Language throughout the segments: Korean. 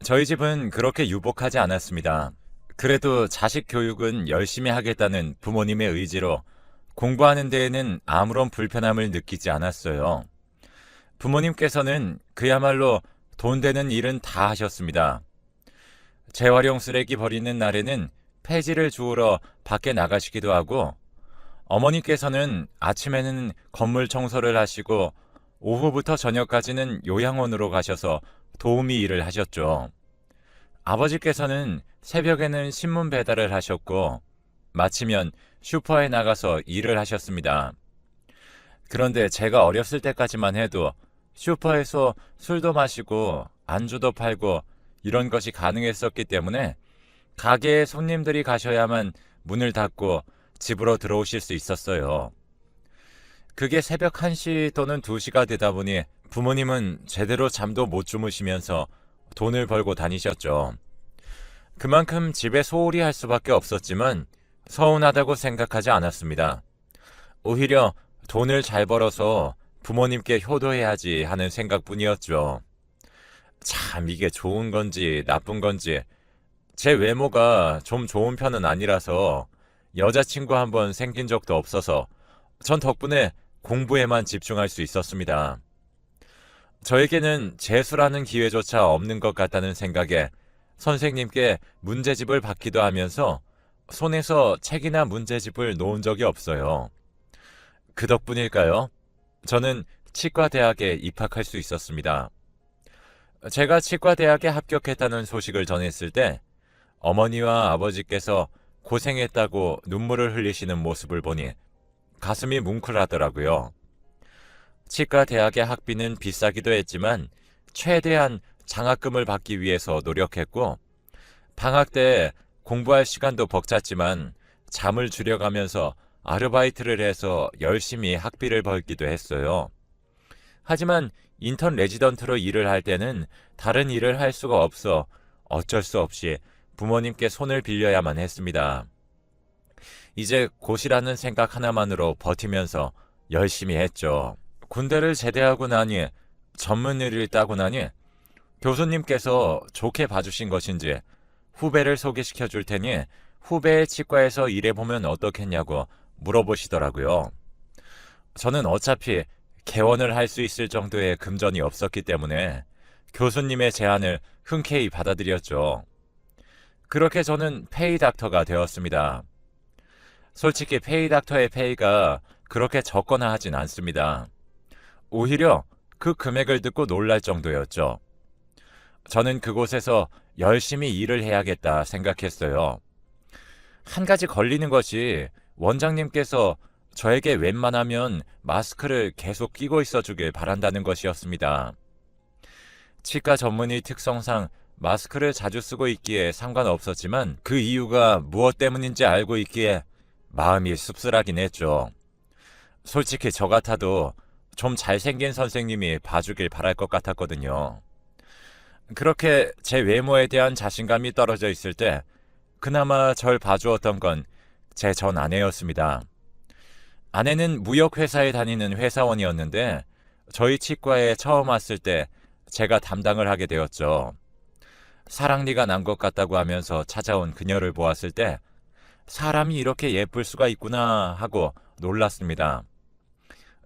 저희 집은 그렇게 유복하지 않았습니다. 그래도 자식 교육은 열심히 하겠다는 부모님의 의지로 공부하는 데에는 아무런 불편함을 느끼지 않았어요. 부모님께서는 그야말로 돈 되는 일은 다 하셨습니다. 재활용 쓰레기 버리는 날에는 폐지를 주우러 밖에 나가시기도 하고, 어머니께서는 아침에는 건물 청소를 하시고 오후부터 저녁까지는 요양원으로 가셔서 도우미 일을 하셨죠. 아버지께서는 새벽에는 신문 배달을 하셨고 마치면 슈퍼에 나가서 일을 하셨습니다. 그런데 제가 어렸을 때까지만 해도 슈퍼에서 술도 마시고 안주도 팔고 이런 것이 가능했었기 때문에 가게에 손님들이 가셔야만 문을 닫고 집으로 들어오실 수 있었어요. 그게 새벽 1시 또는 2시가 되다 보니 부모님은 제대로 잠도 못 주무시면서 돈을 벌고 다니셨죠. 그만큼 집에 소홀히 할 수밖에 없었지만 서운하다고 생각하지 않았습니다. 오히려 돈을 잘 벌어서 부모님께 효도해야지 하는 생각뿐이었죠. 참 이게 좋은 건지 나쁜 건지, 제 외모가 좀 좋은 편은 아니라서 여자친구 한 번 생긴 적도 없어서 전 덕분에 공부에만 집중할 수 있었습니다. 저에게는 재수라는 기회조차 없는 것 같다는 생각에 선생님께 문제집을 받기도 하면서 손에서 책이나 문제집을 놓은 적이 없어요. 그 덕분일까요? 저는 치과대학에 입학할 수 있었습니다. 제가 치과대학에 합격했다는 소식을 전했을 때 어머니와 아버지께서 고생했다고 눈물을 흘리시는 모습을 보니 가슴이 뭉클하더라고요. 치과 대학의 학비는 비싸기도 했지만 최대한 장학금을 받기 위해서 노력했고, 방학 때 공부할 시간도 벅찼지만 잠을 줄여가면서 아르바이트를 해서 열심히 학비를 벌기도 했어요. 하지만 인턴 레지던트로 일을 할 때는 다른 일을 할 수가 없어 어쩔 수 없이 부모님께 손을 빌려야만 했습니다. 이제 곧이라는 생각 하나만으로 버티면서 열심히 했죠. 군대를 제대하고 나니, 전문의를 따고 나니 교수님께서 좋게 봐주신 것인지 후배를 소개시켜 줄 테니 후배의 치과에서 일해보면 어떻겠냐고 물어보시더라고요. 저는 어차피 개원을 할 수 있을 정도의 금전이 없었기 때문에 교수님의 제안을 흔쾌히 받아들였죠. 그렇게 저는 페이닥터가 되었습니다. 솔직히 페이닥터의 페이가 그렇게 적거나 하진 않습니다. 오히려 그 금액을 듣고 놀랄 정도였죠. 저는 그곳에서 열심히 일을 해야겠다 생각했어요. 한 가지 걸리는 것이 원장님께서 저에게 웬만하면 마스크를 계속 끼고 있어 주길 바란다는 것이었습니다. 치과 전문의 특성상 마스크를 자주 쓰고 있기에 상관없었지만 그 이유가 무엇 때문인지 알고 있기에 마음이 씁쓸하긴 했죠. 솔직히 저 같아도 좀 잘생긴 선생님이 봐주길 바랄 것 같았거든요. 그렇게 제 외모에 대한 자신감이 떨어져 있을 때 그나마 절 봐주었던 건 제 전 아내였습니다. 아내는 무역회사에 다니는 회사원이었는데 저희 치과에 처음 왔을 때 제가 담당을 하게 되었죠. 사랑니가 난 것 같다고 하면서 찾아온 그녀를 보았을 때 사람이 이렇게 예쁠 수가 있구나 하고 놀랐습니다.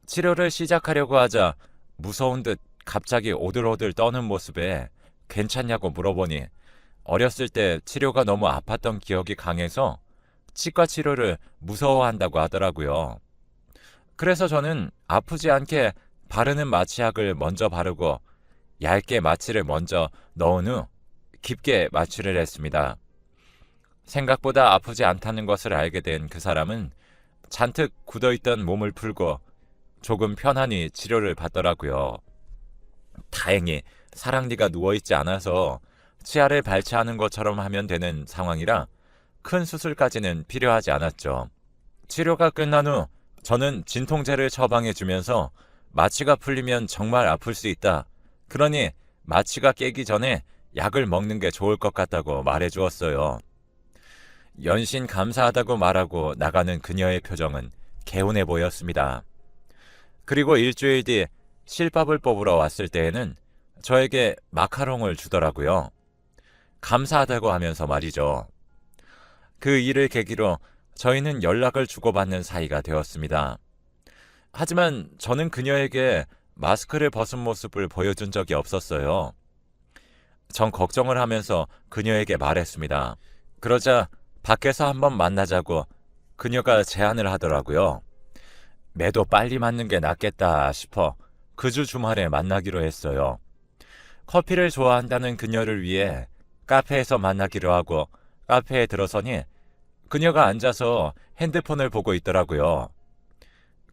치료를 시작하려고 하자 무서운 듯 갑자기 오들오들 떠는 모습에 괜찮냐고 물어보니 어렸을 때 치료가 너무 아팠던 기억이 강해서 치과 치료를 무서워한다고 하더라고요. 그래서 저는 아프지 않게 바르는 마취약을 먼저 바르고 얇게 마취를 먼저 넣은 후 깊게 마취를 했습니다. 생각보다 아프지 않다는 것을 알게 된 그 사람은 잔뜩 굳어있던 몸을 풀고 조금 편안히 치료를 받더라고요. 다행히 사랑니가 누워있지 않아서 치아를 발치하는 것처럼 하면 되는 상황이라 큰 수술까지는 필요하지 않았죠. 치료가 끝난 후 저는 진통제를 처방해주면서 마취가 풀리면 정말 아플 수 있다. 그러니 마취가 깨기 전에 약을 먹는 게 좋을 것 같다고 말해주었어요. 연신 감사하다고 말하고 나가는 그녀의 표정은 개운해 보였습니다. 그리고 일주일 뒤 실밥을 뽑으러 왔을 때에는 저에게 마카롱을 주더라고요. 감사하다고 하면서 말이죠. 그 일을 계기로 저희는 연락을 주고받는 사이가 되었습니다. 하지만 저는 그녀에게 마스크를 벗은 모습을 보여준 적이 없었어요. 전 걱정을 하면서 그녀에게 말했습니다. 그러자 밖에서 한번 만나자고 그녀가 제안을 하더라고요. 매도 빨리 맞는 게 낫겠다 싶어 그 주 주말에 만나기로 했어요. 커피를 좋아한다는 그녀를 위해 카페에서 만나기로 하고 카페에 들어서니 그녀가 앉아서 핸드폰을 보고 있더라고요.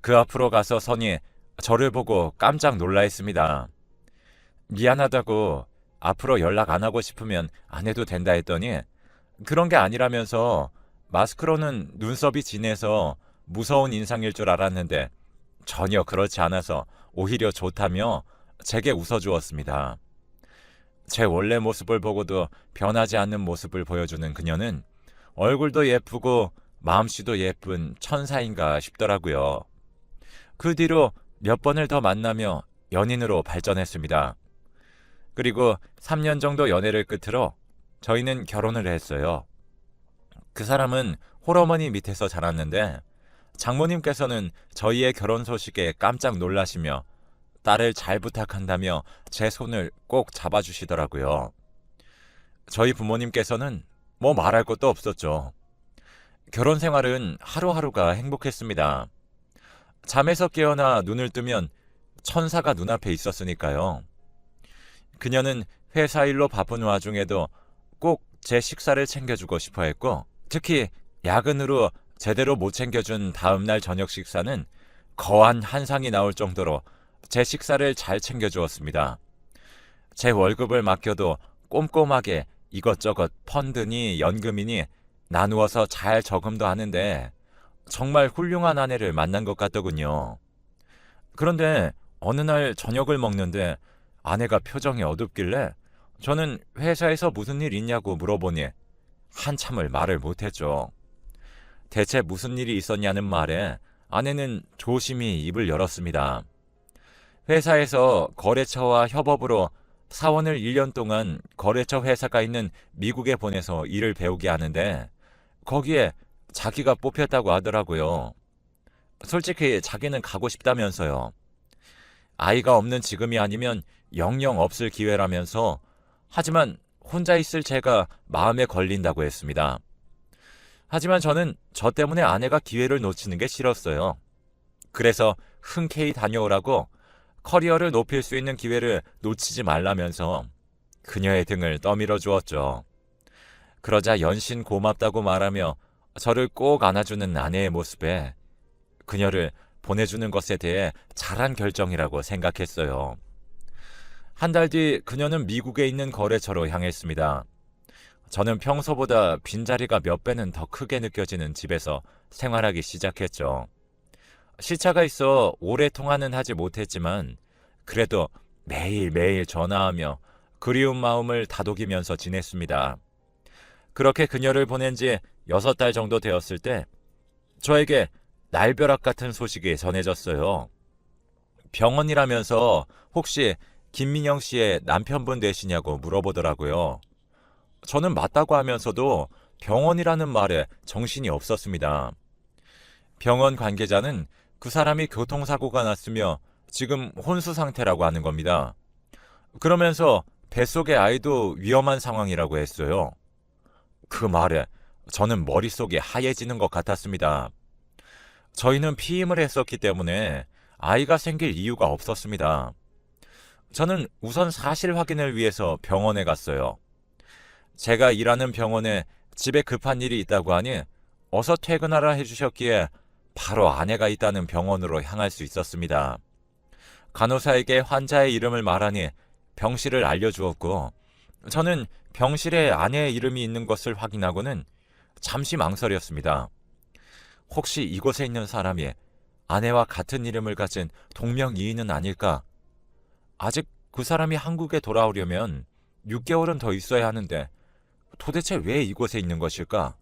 그 앞으로 가서 서니 저를 보고 깜짝 놀라 했습니다. 미안하다고 앞으로 연락 안 하고 싶으면 안 해도 된다 했더니 그런 게 아니라면서 마스크로는 눈썹이 진해서 무서운 인상일 줄 알았는데 전혀 그렇지 않아서 오히려 좋다며 제게 웃어주었습니다. 제 원래 모습을 보고도 변하지 않는 모습을 보여주는 그녀는 얼굴도 예쁘고 마음씨도 예쁜 천사인가 싶더라고요. 그 뒤로 몇 번을 더 만나며 연인으로 발전했습니다. 그리고 3년 정도 연애를 끝으로 저희는 결혼을 했어요. 그 사람은 홀어머니 밑에서 자랐는데 장모님께서는 저희의 결혼 소식에 깜짝 놀라시며 딸을 잘 부탁한다며 제 손을 꼭 잡아주시더라고요. 저희 부모님께서는 뭐 말할 것도 없었죠. 결혼 생활은 하루하루가 행복했습니다. 잠에서 깨어나 눈을 뜨면 천사가 눈앞에 있었으니까요. 그녀는 회사 일로 바쁜 와중에도 꼭 제 식사를 챙겨주고 싶어 했고, 특히 야근으로 제대로 못 챙겨준 다음날 저녁 식사는 거한 한상이 나올 정도로 제 식사를 잘 챙겨주었습니다. 제 월급을 맡겨도 꼼꼼하게 이것저것 펀드니 연금이니 나누어서 잘 저금도 하는데 정말 훌륭한 아내를 만난 것 같더군요. 그런데 어느 날 저녁을 먹는데 아내가 표정이 어둡길래 저는 회사에서 무슨 일 있냐고 물어보니 한참을 말을 못했죠. 대체 무슨 일이 있었냐는 말에 아내는 조심히 입을 열었습니다. 회사에서 거래처와 협업으로 사원을 1년 동안 거래처 회사가 있는 미국에 보내서 일을 배우게 하는데 거기에 자기가 뽑혔다고 하더라고요. 솔직히 자기는 가고 싶다면서요. 아이가 없는 지금이 아니면 영영 없을 기회라면서 하지만 혼자 있을 제가 마음에 걸린다고 했습니다. 하지만 저는 저 때문에 아내가 기회를 놓치는 게 싫었어요. 그래서 흔쾌히 다녀오라고 커리어를 높일 수 있는 기회를 놓치지 말라면서 그녀의 등을 떠밀어 주었죠. 그러자 연신 고맙다고 말하며 저를 꼭 안아주는 아내의 모습에 그녀를 보내주는 것에 대해 잘한 결정이라고 생각했어요. 한 달 뒤 그녀는 미국에 있는 거래처로 향했습니다. 저는 평소보다 빈자리가 몇 배는 더 크게 느껴지는 집에서 생활하기 시작했죠. 시차가 있어 오래 통화는 하지 못했지만 그래도 매일매일 전화하며 그리운 마음을 다독이면서 지냈습니다. 그렇게 그녀를 보낸 지 6달 정도 되었을 때 저에게 날벼락 같은 소식이 전해졌어요. 병원이라면서 혹시 김민영 씨의 남편분 되시냐고 물어보더라고요. 저는 맞다고 하면서도 병원이라는 말에 정신이 없었습니다. 병원 관계자는 그 사람이 교통사고가 났으며 지금 혼수 상태라고 하는 겁니다. 그러면서 뱃속의 아이도 위험한 상황이라고 했어요. 그 말에 저는 머릿속이 하얘지는 것 같았습니다. 저희는 피임을 했었기 때문에 아이가 생길 이유가 없었습니다. 저는 우선 사실 확인을 위해서 병원에 갔어요. 제가 일하는 병원에 집에 급한 일이 있다고 하니 어서 퇴근하라 해주셨기에 바로 아내가 있다는 병원으로 향할 수 있었습니다. 간호사에게 환자의 이름을 말하니 병실을 알려주었고 저는 병실에 아내의 이름이 있는 것을 확인하고는 잠시 망설였습니다. 혹시 이곳에 있는 사람이 아내와 같은 이름을 가진 동명이인은 아닐까? 아직 그 사람이 한국에 돌아오려면 6개월은 더 있어야 하는데 도대체 왜 이곳에 있는 것일까?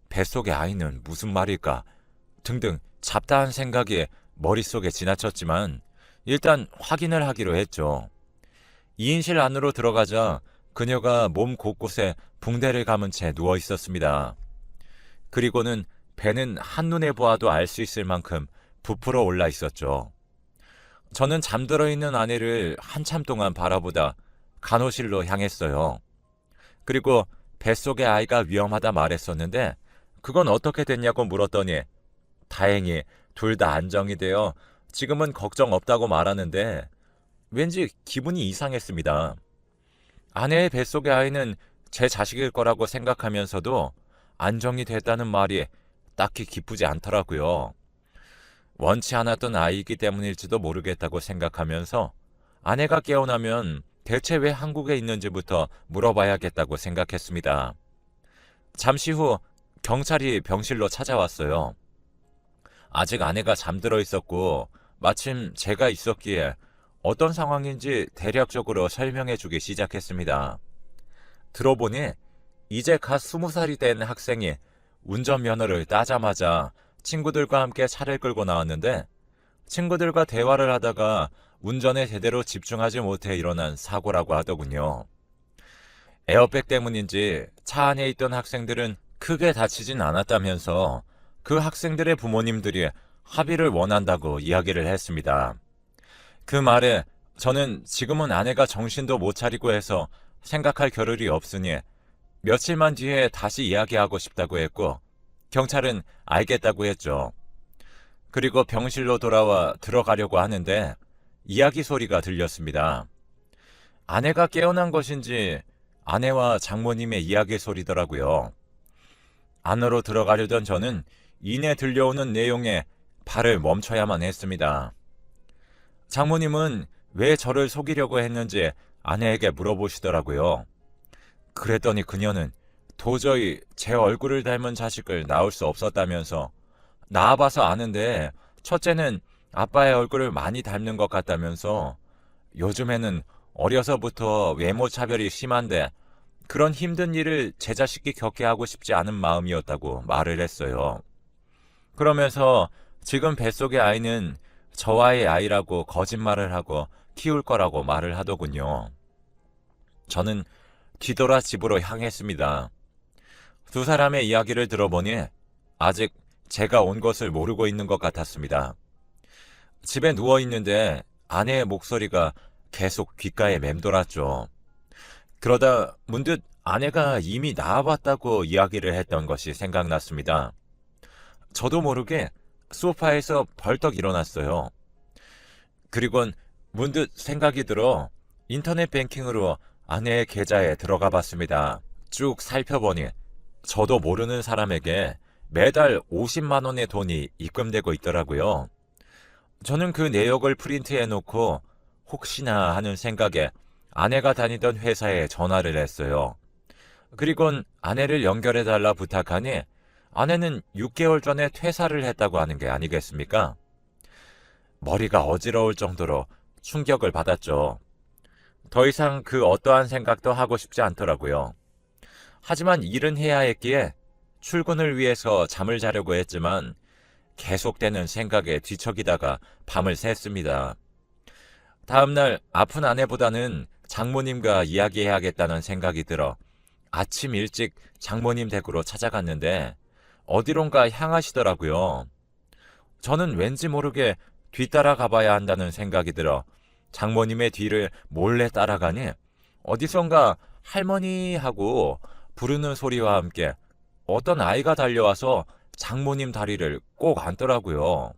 뱃속의 아이는 무슨 말일까? 등등 잡다한 생각이 머릿속에 지나쳤지만 일단 확인을 하기로 했죠. 2인실 안으로 들어가자 그녀가 몸 곳곳에 붕대를 감은 채 누워 있었습니다. 그리고는 배는 한눈에 보아도 알 수 있을 만큼 부풀어 올라 있었죠. 저는 잠들어 있는 아내를 한참 동안 바라보다 간호실로 향했어요. 그리고 뱃속의 아이가 위험하다 말했었는데 그건 어떻게 됐냐고 물었더니 다행히 둘 다 안정이 되어 지금은 걱정 없다고 말하는데 왠지 기분이 이상했습니다. 아내의 뱃속의 아이는 제 자식일 거라고 생각하면서도 안정이 됐다는 말이 딱히 기쁘지 않더라고요. 원치 않았던 아이이기 때문일지도 모르겠다고 생각하면서 아내가 깨어나면 대체 왜 한국에 있는지부터 물어봐야겠다고 생각했습니다. 잠시 후 경찰이 병실로 찾아왔어요. 아직 아내가 잠들어 있었고 마침 제가 있었기에 어떤 상황인지 대략적으로 설명해 주기 시작했습니다. 들어보니 이제 갓 20살이 된 학생이 운전면허를 따자마자 친구들과 함께 차를 끌고 나왔는데 친구들과 대화를 하다가 운전에 제대로 집중하지 못해 일어난 사고라고 하더군요. 에어백 때문인지 차 안에 있던 학생들은 크게 다치진 않았다면서 그 학생들의 부모님들이 합의를 원한다고 이야기를 했습니다. 그 말에 저는 지금은 아내가 정신도 못 차리고 해서 생각할 겨를이 없으니 며칠만 뒤에 다시 이야기하고 싶다고 했고 경찰은 알겠다고 했죠. 그리고 병실로 돌아와 들어가려고 하는데 이야기 소리가 들렸습니다. 아내가 깨어난 것인지 아내와 장모님의 이야기 소리더라고요. 안으로 들어가려던 저는 이내 들려오는 내용에 발을 멈춰야만 했습니다. 장모님은 왜 저를 속이려고 했는지 아내에게 물어보시더라고요. 그랬더니 그녀는 도저히 제 얼굴을 닮은 자식을 낳을 수 없었다면서 낳아봐서 아는데 첫째는 아빠의 얼굴을 많이 닮는 것 같다면서 요즘에는 어려서부터 외모 차별이 심한데 그런 힘든 일을 제 자식이 겪게 하고 싶지 않은 마음이었다고 말을 했어요. 그러면서 지금 뱃속의 아이는 저와의 아이라고 거짓말을 하고 키울 거라고 말을 하더군요. 저는 뒤돌아 집으로 향했습니다. 두 사람의 이야기를 들어보니 아직 제가 온 것을 모르고 있는 것 같았습니다. 집에 누워 있는데 아내의 목소리가 계속 귓가에 맴돌았죠. 그러다 문득 아내가 이미 나와봤다고 이야기를 했던 것이 생각났습니다. 저도 모르게 소파에서 벌떡 일어났어요. 그리곤 문득 생각이 들어 인터넷 뱅킹으로 아내의 계좌에 들어가 봤습니다. 쭉 살펴보니 저도 모르는 사람에게 매달 50만 원의 돈이 입금되고 있더라고요. 저는 그 내역을 프린트해 놓고 혹시나 하는 생각에 아내가 다니던 회사에 전화를 했어요. 그리곤 아내를 연결해 달라 부탁하니 아내는 6개월 전에 퇴사를 했다고 하는 게 아니겠습니까? 머리가 어지러울 정도로 충격을 받았죠. 더 이상 그 어떠한 생각도 하고 싶지 않더라고요. 하지만 일은 해야 했기에 출근을 위해서 잠을 자려고 했지만 계속되는 생각에 뒤척이다가 밤을 샜습니다. 다음날 아픈 아내보다는 장모님과 이야기해야겠다는 생각이 들어 아침 일찍 장모님 댁으로 찾아갔는데 어디론가 향하시더라고요. 저는 왠지 모르게 뒤따라 가봐야 한다는 생각이 들어 장모님의 뒤를 몰래 따라가니 어디선가 할머니 하고 부르는 소리와 함께 어떤 아이가 달려와서 장모님 다리를 꼭 안더라고요.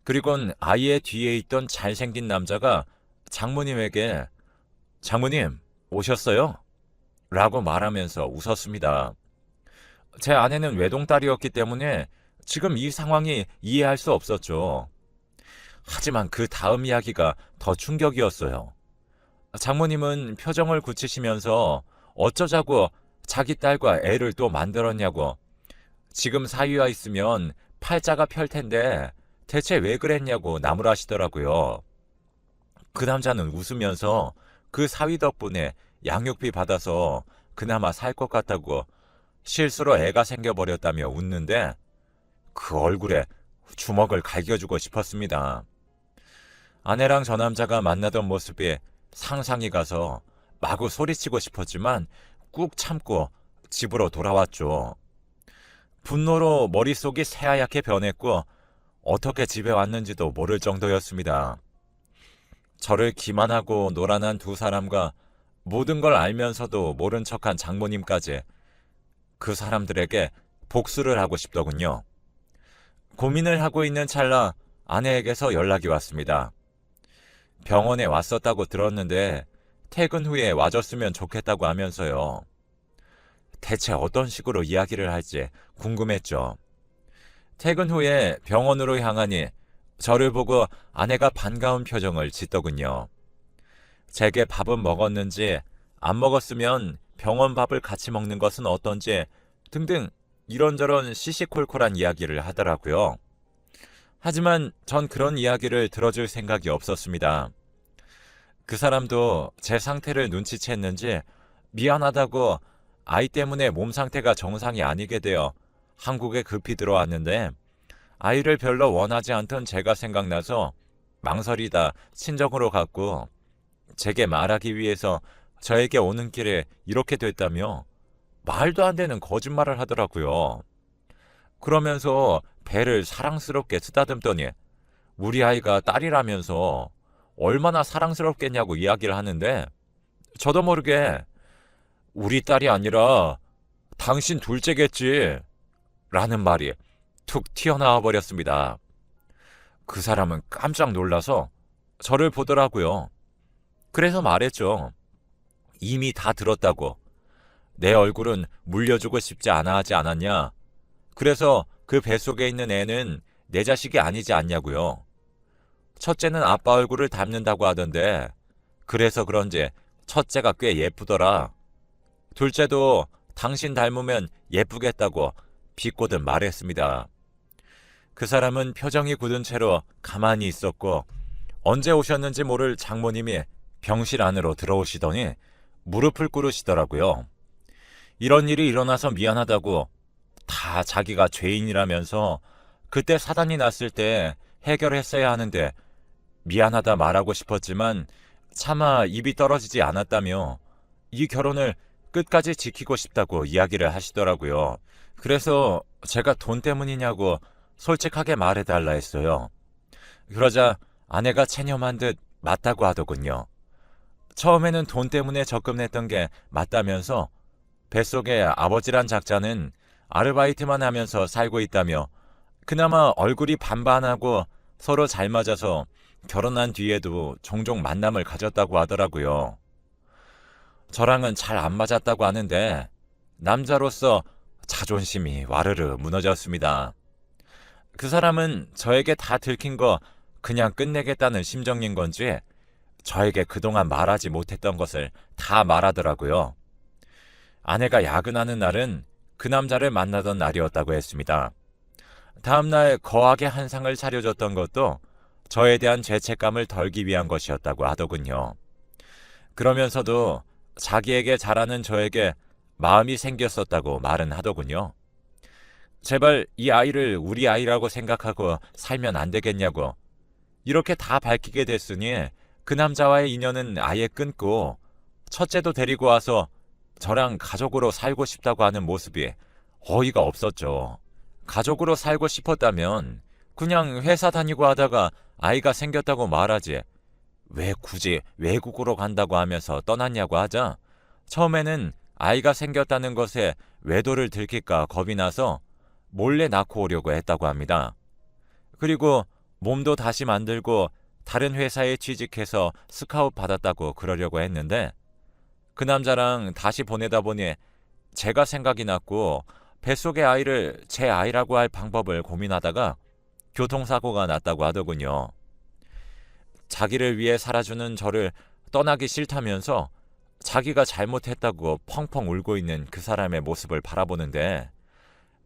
그리곤 아이의 뒤에 있던 잘생긴 남자가 장모님에게 장모님 오셨어요? 라고 말하면서 웃었습니다. 제 아내는 외동딸이었기 때문에 지금 이 상황이 이해할 수 없었죠. 하지만 그 다음 이야기가 더 충격이었어요. 장모님은 표정을 굳히시면서 어쩌자고 자기 딸과 애를 또 만들었냐고, 지금 사위와 있으면 팔자가 펼 텐데 대체 왜 그랬냐고 나무라시더라고요. 그 남자는 웃으면서 그 사위 덕분에 양육비 받아서 그나마 살 것 같다고 실수로 애가 생겨버렸다며 웃는데 그 얼굴에 주먹을 갈겨주고 싶었습니다. 아내랑 저 남자가 만나던 모습이 상상이 가서 마구 소리치고 싶었지만 꾹 참고 집으로 돌아왔죠. 분노로 머릿속이 새하얗게 변했고 어떻게 집에 왔는지도 모를 정도였습니다. 저를 기만하고 노란한 두 사람과 모든 걸 알면서도 모른 척한 장모님까지 그 사람들에게 복수를 하고 싶더군요. 고민을 하고 있는 찰나 아내에게서 연락이 왔습니다. 병원에 왔었다고 들었는데 퇴근 후에 와줬으면 좋겠다고 하면서요. 대체 어떤 식으로 이야기를 할지 궁금했죠. 퇴근 후에 병원으로 향하니 저를 보고 아내가 반가운 표정을 짓더군요. 제게 밥은 먹었는지 안 먹었으면 병원 밥을 같이 먹는 것은 어떤지 등등 이런저런 시시콜콜한 이야기를 하더라고요. 하지만 전 그런 이야기를 들어줄 생각이 없었습니다. 그 사람도 제 상태를 눈치챘는지 미안하다고 아이 때문에 몸 상태가 정상이 아니게 되어 한국에 급히 들어왔는데 아이를 별로 원하지 않던 제가 생각나서 망설이다 친정으로 갔고 제게 말하기 위해서 저에게 오는 길에 이렇게 됐다며 말도 안 되는 거짓말을 하더라고요. 그러면서 배를 사랑스럽게 쓰다듬더니 우리 아이가 딸이라면서 얼마나 사랑스럽겠냐고 이야기를 하는데 저도 모르게 우리 딸이 아니라 당신 둘째겠지 라는 말이 툭 튀어나와 버렸습니다. 그 사람은 깜짝 놀라서 저를 보더라고요. 그래서 말했죠. 이미 다 들었다고. 내 얼굴은 물려주고 싶지 않아 하지 않았냐. 그래서 그 뱃속에 있는 애는 내 자식이 아니지 않냐고요. 첫째는 아빠 얼굴을 닮는다고 하던데 그래서 그런지 첫째가 꽤 예쁘더라. 둘째도 당신 닮으면 예쁘겠다고 비꼬듯 말했습니다. 그 사람은 표정이 굳은 채로 가만히 있었고 언제 오셨는지 모를 장모님이 병실 안으로 들어오시더니 무릎을 꿇으시더라고요. 이런 일이 일어나서 미안하다고 다 자기가 죄인이라면서 그때 사단이 났을 때 해결했어야 하는데 미안하다 말하고 싶었지만 차마 입이 떨어지지 않았다며 이 결혼을 끝까지 지키고 싶다고 이야기를 하시더라고요. 그래서 제가 돈 때문이냐고 솔직하게 말해달라 했어요. 그러자 아내가 체념한 듯 맞다고 하더군요. 처음에는 돈 때문에 접근했던 게 맞다면서 뱃속에 아버지란 작자는 아르바이트만 하면서 살고 있다며 그나마 얼굴이 반반하고 서로 잘 맞아서 결혼한 뒤에도 종종 만남을 가졌다고 하더라고요. 저랑은 잘 안 맞았다고 하는데 남자로서 자존심이 와르르 무너졌습니다. 그 사람은 저에게 다 들킨 거 그냥 끝내겠다는 심정인 건지 저에게 그동안 말하지 못했던 것을 다 말하더라고요. 아내가 야근하는 날은 그 남자를 만나던 날이었다고 했습니다. 다음날 거하게 한상을 차려줬던 것도 저에 대한 죄책감을 덜기 위한 것이었다고 하더군요. 그러면서도 자기에게 잘하는 저에게 마음이 생겼었다고 말은 하더군요. 제발 이 아이를 우리 아이라고 생각하고 살면 안 되겠냐고. 이렇게 다 밝히게 됐으니 그 남자와의 인연은 아예 끊고 첫째도 데리고 와서 저랑 가족으로 살고 싶다고 하는 모습이 어이가 없었죠. 가족으로 살고 싶었다면 그냥 회사 다니고 하다가 아이가 생겼다고 말하지. 왜 굳이 외국으로 간다고 하면서 떠났냐고 하자 처음에는 아이가 생겼다는 것에 외도를 들킬까 겁이 나서 몰래 낳고 오려고 했다고 합니다. 그리고 몸도 다시 만들고 다른 회사에 취직해서 스카웃 받았다고 그러려고 했는데 그 남자랑 다시 보내다 보니 제가 생각이 났고 뱃속의 아이를 제 아이라고 할 방법을 고민하다가 교통사고가 났다고 하더군요. 자기를 위해 살아주는 저를 떠나기 싫다면서 자기가 잘못했다고 펑펑 울고 있는 그 사람의 모습을 바라보는데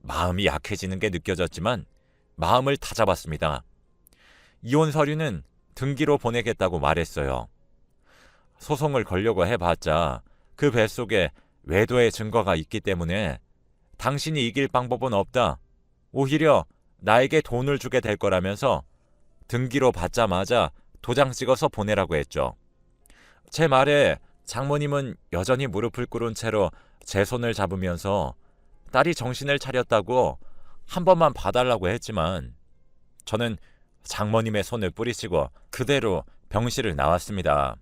마음이 약해지는 게 느껴졌지만 마음을 다잡았습니다. 이혼 서류는 등기로 보내겠다고 말했어요. 소송을 걸려고 해봤자 그 뱃속에 외도의 증거가 있기 때문에 당신이 이길 방법은 없다. 오히려 나에게 돈을 주게 될 거라면서 등기로 받자마자 도장 찍어서 보내라고 했죠. 제 말에 장모님은 여전히 무릎을 꿇은 채로 제 손을 잡으면서 딸이 정신을 차렸다고 한 번만 봐달라고 했지만 저는 장모님의 손을 뿌리치고 그대로 병실을 나왔습니다.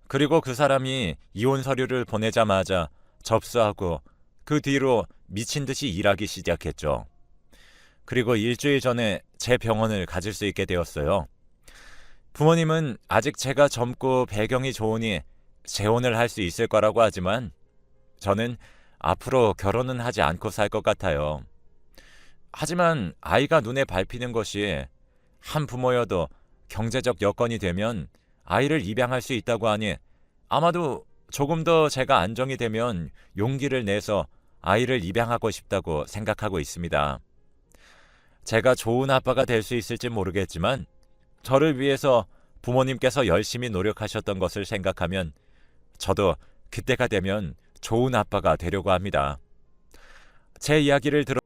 그리고 그 사람이 이혼 서류를 보내자마자 접수하고 그 뒤로 미친 듯이 일하기 시작했죠. 그리고 일주일 전에 제 병원을 가질 수 있게 되었어요. 부모님은 아직 제가 젊고 배경이 좋으니 재혼을 할 수 있을 거라고 하지만 저는 앞으로 결혼은 하지 않고 살 것 같아요. 하지만 아이가 눈에 밟히는 것이 한 부모여도 경제적 여건이 되면 아이를 입양할 수 있다고 하니 아마도 조금 더 제가 안정이 되면 용기를 내서 아이를 입양하고 싶다고 생각하고 있습니다. 제가 좋은 아빠가 될 수 있을지 모르겠지만 저를 위해서 부모님께서 열심히 노력하셨던 것을 생각하면 저도 그때가 되면 좋은 아빠가 되려고 합니다. 제 이야기를 들어